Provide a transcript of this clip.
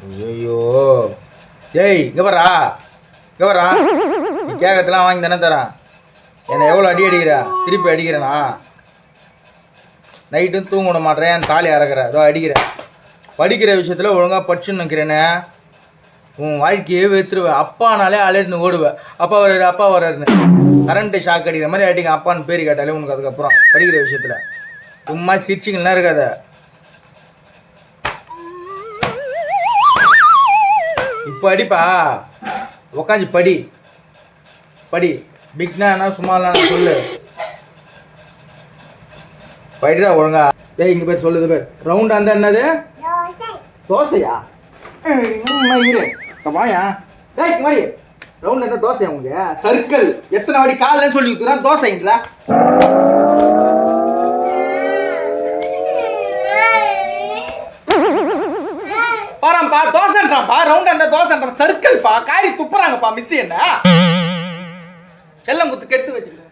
ஐயோ டேய் இங்கே வரா நீ கேட்கறதுலாம் வாங்கி தானே தரேன். என்னை எவ்வளோ அடிக்கிற திருப்பி அடிக்கிறேனா? நைட்டும் தூங்க விட மாட்டேன், என் தாலி அறக்கிற ஏதோ அடிக்கிறேன். படிக்கிற விஷயத்தில் ஒழுங்காக படிச்சுன்னு நிற்கிறேனே, உன் வாழ்க்கையே வெத்துருவேன். அப்பானாலே அலர்னு ஓடுவேன், அப்பா வர்றாருன்னு. கரண்ட்டு ஷாக் அடிக்கிற மாதிரி அடிங்க அப்பான்னு பேர் கேட்டாலே உனக்கு. அதுக்கப்புறம் படிக்கிற விஷயத்தில் சும்மா சிரிச்சிங்கலாம் இருக்காத. இப்போ அடிப்பா, உக்காஞ்சி படி. பிக்னா என்ன சும்மா சொல்லு, படிடா ஒழுங்கா. டேய் இங்கே பேர் சொல்லுது பேர் ரவுண்டா இருந்தா என்னது? தோசையா? வாயா டேய் மாதிரி ரவுண்ட் இருந்தா தோசையா உங்களுக்கு? சர்க்கிள் எத்தனை வாடி காலன்னு சொல்லி கொடுத்துறான் தோசைங்களா? பாராம்பா தோசைன்றான்ப்பா, ரவுண்டா இருந்தா தோசைன்றான். சர்க்கிள்ப்பா, காரி துப்புறாங்கப்பா மிஸ். என்ன செல்லம் குத்து கெட்டு வச்சுக்கிட்டு